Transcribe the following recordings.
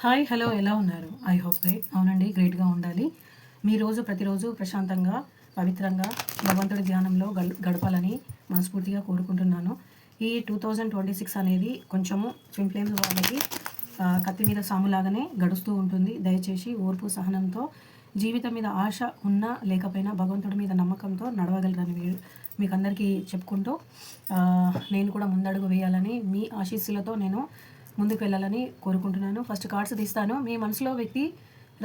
Hi hello ఎలా ఉన్నారు? I hope great. అవునండి, గ్రేట్గా ఉండాలి. మీ రోజు ప్రతిరోజు ప్రశాంతంగా పవిత్రంగా భగవంతుడి ధ్యానంలో గడపాలని మనస్ఫూర్తిగా కోరుకుంటున్నాను. ఈ 2026 అనేది కొంచెము ట్విన్ ఫ్లేమ్స్ వాళ్ళకి కత్తి మీద సాములాగానే గడుస్తూ ఉంటుంది. దయచేసి ఓర్పు సహనంతో జీవితం మీద ఆశ ఉన్నా లేకపోయినా భగవంతుడి మీద నమ్మకంతో నడవగలరని మీకు అందరికీ చెప్పుకుంటూ నేను కూడా ముందడుగు వేయాలని మీ ఆశీస్సులతో నేను ముందుకు వెళ్ళాలని కోరుకుంటున్నాను. ఫస్ట్ కార్డ్స్ తీస్తాను. మీ మనసులో వ్యక్తి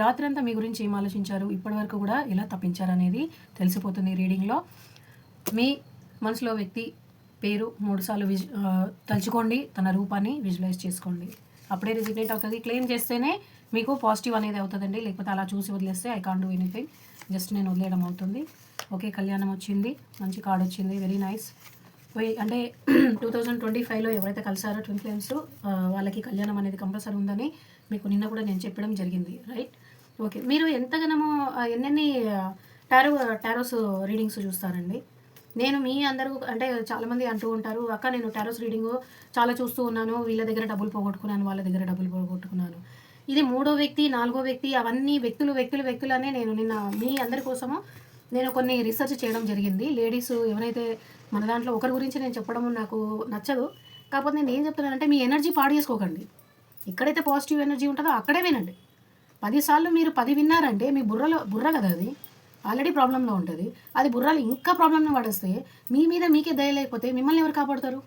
రాత్రంతా మీ గురించి ఏం ఆలోచించారు, ఇప్పటివరకు కూడా ఎలా తప్పించారు అనేది తెలిసిపోతుంది రీడింగ్లో. మీ మనసులో వ్యక్తి పేరు 3 సార్లు తలుచుకోండి, తన రూపాన్ని విజువలైజ్ చేసుకోండి. అప్పుడే రిజిగ్నేట్ అవుతుంది. క్లెయిమ్ చేస్తేనే మీకు పాజిటివ్ అనేది అవుతుందండి. లేకపోతే అలా చూసి వదిలేస్తే I can't do anything, just నేను వదిలేయడం అవుతుంది. ఓకే, కళ్యాణం వచ్చింది, మంచి కార్డ్ వచ్చింది, వెరీ నైస్. అంటే 2025లో ఎవరైతే కలిసారో ట్విన్ ఫ్లేమ్స్ వాళ్ళకి కళ్యాణం అనేది కంపల్సరీ ఉందని మీకు నిన్న కూడా నేను చెప్పడం జరిగింది, రైట్? ఓకే, మీరు ఎంతగానో ఎన్నెన్ని టారోస్ రీడింగ్స్ చూస్తారండి? నేను మీ అందరూ అంటే చాలామంది అంటూ ఉంటారు, అక్క నేను టారోస్ రీడింగ్ చాలా చూస్తూ ఉన్నాను, వీళ్ళ దగ్గర డబ్బులు పోగొట్టుకున్నాను, వాళ్ళ దగ్గర డబ్బులు పోగొట్టుకున్నాను. ఇది 3వ వ్యక్తి 4వ వ్యక్తి, అవన్నీ వ్యక్తులు అనే నేను నిన్న మీ అందరి కోసము నేను కొన్ని రీసెర్చ్ చేయడం జరిగింది. లేడీస్ ఎవరైతే మన దాంట్లో ఒకరి గురించి నేను చెప్పడం నాకు నచ్చదు. కాకపోతే నేను ఏం చెప్తున్నానంటే మీ ఎనర్జీ పాడు చేసుకోకండి. ఎక్కడైతే పాజిటివ్ ఎనర్జీ ఉంటుందో అక్కడే వినండి. 10 సార్లు మీరు 10 విన్నారంటే మీ బుర్ర కదా, అది ఆల్రెడీ ప్రాబ్లంలో ఉంటుంది. అది బుర్రలో ఇంకా ప్రాబ్లమ్ని పడేస్తే మీ మీద మీకే దయ లేకపోతే మిమ్మల్ని ఎవరు కాపాడుతారు?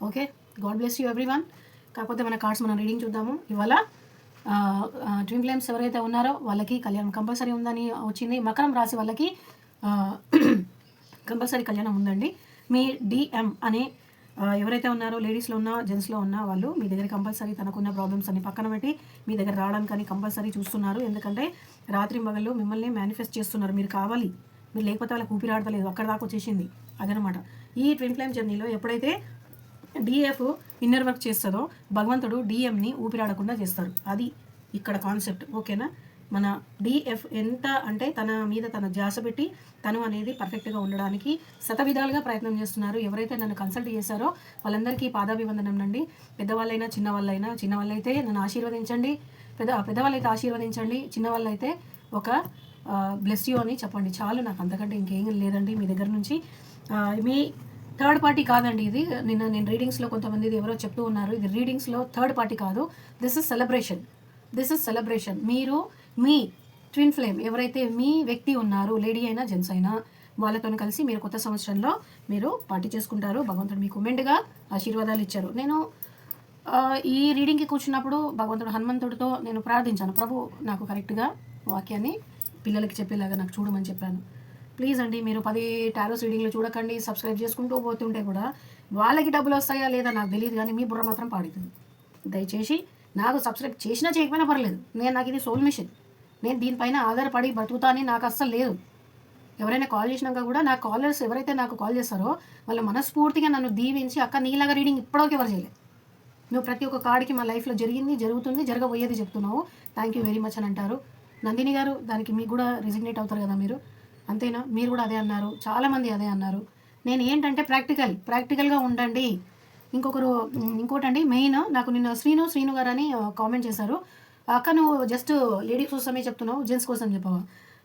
Okay, god bless you everyone. కాకపోతే మన కార్డ్స్ మనం రీడింగ్ చూద్దాము. ఇవాళ ట్విన్ ఫ్లేమ్స్ ఎవరైతే ఉన్నారో వాళ్ళకి కళ్యాణం కంపల్సరీ ఉందని వచ్చింది. మకరం రాశి వాళ్ళకి కంపల్సరీ కళ్యాణం ఉందండి. మీ డిఎం అనే ఎవరైతే ఉన్నారో లేడీస్లో ఉన్నా జెంట్స్లో ఉన్న వాళ్ళు మీ దగ్గర కంపల్సరీ తనకున్న ప్రాబ్లమ్స్ అన్ని పక్కన పెట్టి మీ దగ్గర రావడానికి కంపల్సరీ చూస్తున్నారు. ఎందుకంటే రాత్రి మగళ్ళు మిమ్మల్ని మేనిఫెస్ట్ చేస్తున్నారు. మీరు కావాలి, మీరు లేకపోతే వాళ్ళకి ఊపిరాడతలేదు, అక్కడ దాకా వచ్చేసింది అదనమాట. ఈ ట్విన్ ఫ్లేమ్ జర్నీలో ఎప్పుడైతే డిఎఫ్ ఇన్నర్ వర్క్ చేస్తుందో భగవంతుడు డిఎంని ఊపిరాడకుండా చేస్తారు. అది ఇక్కడ కాన్సెప్ట్, ఓకేనా? మన డిఎఫ్ ఎంత అంటే తన మీద తన ధ్యాస పెట్టి తను అనేది పర్ఫెక్ట్గా ఉండడానికి శతవిధాలుగా ప్రయత్నం చేస్తున్నారు. ఎవరైతే నన్ను కన్సల్ట్ చేశారో వాళ్ళందరికీ పాదాభివందనం అండి. పెద్దవాళ్ళైనా చిన్నవాళ్ళైతే నన్ను ఆశీర్వదించండి, పెద్దవాళ్ళైతే ఆశీర్వదించండి, చిన్నవాళ్ళైతే ఒక బ్లెస్ యూ అని చెప్పండి. చాలు, నాకు అంతకంటే ఇంకేం లేదండి మీ దగ్గర నుంచి. మీ థర్డ్ పార్టీ కాదండి ఇది. నిన్న నేను రీడింగ్స్లో కొంతమంది ఎవరో చెప్తూ ఉన్నారు, ఇది రీడింగ్స్లో థర్డ్ పార్టీ కాదు, దిస్ ఇస్ సెలబ్రేషన్. మీరు మీ ట్విన్ ఫ్లేమ్ ఎవరైతే మీ వ్యక్తి ఉన్నారో, లేడీ అయినా జెంట్స్ అయినా, వాళ్ళతో కలిసి మీరు కొత్త సంవత్సరంలో మీరు పార్టీ చేసుకుంటారు. భగవంతుడు మీకు మెండుగా ఆశీర్వాదాలు ఇచ్చారు. నేను ఈ రీడింగ్కి కూర్చున్నప్పుడు భగవంతుడు హనుమంతుడితో నేను ప్రార్థించాను, ప్రభు నాకు కరెక్ట్గా వాక్యాన్ని పిల్లలకి చెప్పేలాగా నాకు చూడమని చెప్పాను. ప్లీజ్ అండి, మీరు 10 టారోస్ రీడింగ్లు చూడకండి. సబ్స్క్రైబ్ చేసుకుంటూ పోతుంటే కూడా వాళ్ళకి డబ్బులు వస్తాయా లేదా నాకు తెలియదు, కానీ మీ బుర్ర మాత్రం పాడుతుంది. దయచేసి నాకు సబ్స్క్రైబ్ చేసినా చేయకపోయినా పర్లేదు, నాకు ఇది సోల్ మిషన్. నేను దీనిపైన ఆధారపడి బతుకుతానని నాకు అస్సలు లేదు. ఎవరైనా కాల్ చేసినాక కూడా నా కాలర్స్ ఎవరైతే నాకు కాల్ చేస్తారో వాళ్ళు మనస్ఫూర్తిగా నన్ను దీవించి, అక్క నీలాగా రీడింగ్ ఇప్పటికే ఎవరు చేయలేదు, నువ్వు ప్రతి ఒక్క కార్డుకి మా లైఫ్లో జరిగింది, జరుగుతుంది, జరగబోయేది చెప్తున్నావు, థ్యాంక్ యూ వెరీ మచ్ అని అంటారు. నందిని గారు, దానికి మీకు కూడా రిజిగ్నేట్ అవుతారు కదా మీరు, అంతేనా? మీరు కూడా అదే అన్నారు, చాలామంది అదే అన్నారు. నేను ఏంటంటే ప్రాక్టికల్గా ఉండండి. ఇంకోటండి మెయిన్, నాకు నిన్న శ్రీను గారు అని కామెంట్ చేశారు, అక్క నువ్వు జస్ట్ లేడీస్ కోసమే చెప్తున్నావు, జెంట్స్ కోసం చెప్పవా?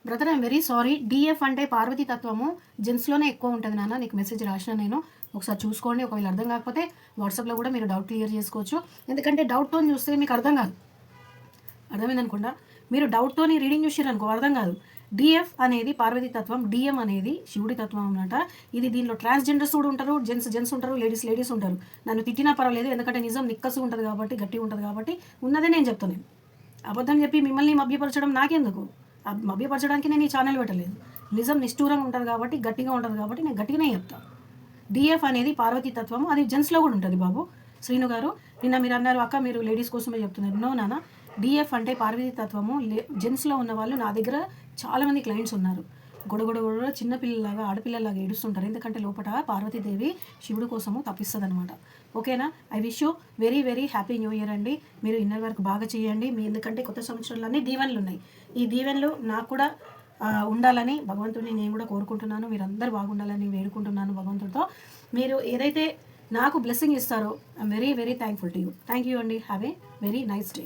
Brother, I'm very sorry. DF అంటే పార్వతీ తత్వము జెంట్స్లోనే ఎక్కువ ఉంటుంది నాన్న. నీకు మెసేజ్ రాసిన నేను, ఒకసారి చూసుకోండి. ఒకవేళ అర్థం కాకపోతే వాట్సాప్లో కూడా మీరు డౌట్ క్లియర్ చేసుకోవచ్చు. ఎందుకంటే డౌట్తో చూస్తే మీకు అర్థం కాదు, అర్థమైందనుకుండా మీరు డౌట్తో రీడింగ్ చూసారనుకో అర్థం కాదు. డిఎఫ్ అనేది పార్వతీ తత్వం, డిఎం అనేది శివుడి తత్వం అన్నమాట. ఇది దీనిలో ట్రాన్స్జెండర్స్ కూడా ఉంటారు, జెంట్స్ ఉంటారు, లేడీస్ ఉంటారు. నన్ను తిట్టినా పర్వాలేదు, ఎందుకంటే నిజం నిక్కసు ఉంటుంది కాబట్టి, గట్టి ఉంటుంది కాబట్టి ఉన్నదే నేను చెప్తాను. అబద్ధం చెప్పి మిమ్మల్ని మభ్యపరచడం నాకెందుకు? మభ్యపరచడానికి నేను ఈ ఛానల్ పెట్టలేదు. నిజం నిష్ఠూరంగా ఉంటుంది కాబట్టి, గట్టిగా ఉంటుంది కాబట్టి నేను గట్టిగానే చెప్తాను. డిఎఫ్ అనేది పార్వతీ తత్వము, అది జెంట్స్లో కూడా ఉంటుంది బాబు. శ్రీను గారు, నిన్న మీరు అన్నారు, అక్క మీరు లేడీస్ కోసమే చెప్తున్నారు. నో నాన్న, డిఎఫ్ అంటే పార్వతీ తత్వము. జెంట్స్లో ఉన్న వాళ్ళు నా దగ్గర చాలామంది క్లయింట్స్ ఉన్నారు. గొడగొడ చిన్నపిల్లలాగా ఆడపిల్లలాగా ఏడుస్తుంటారు, ఎందుకంటే లోపల పార్వతీదేవి శివుడు కోసము తప్పిస్తుంది అనమాట. ఓకేనా? I wish you very very happy new year అండి. మీరు ఇన్నర్ వర్క్ బాగా చేయండి. ఎందుకంటే కొత్త సంవత్సరంలో అన్ని దీవెనలు ఉన్నాయి. ఈ దీవెనలు నాకు కూడా ఉండాలని భగవంతుడిని నేను కూడా కోరుకుంటున్నాను. మీరు అందరూ బాగుండాలని వేడుకుంటున్నాను భగవంతుడితో. మీరు ఏదైతే నాకు బ్లెస్సింగ్ ఇస్తారో I'm very very thankful to you. Thank you అండి. Have a very nice day.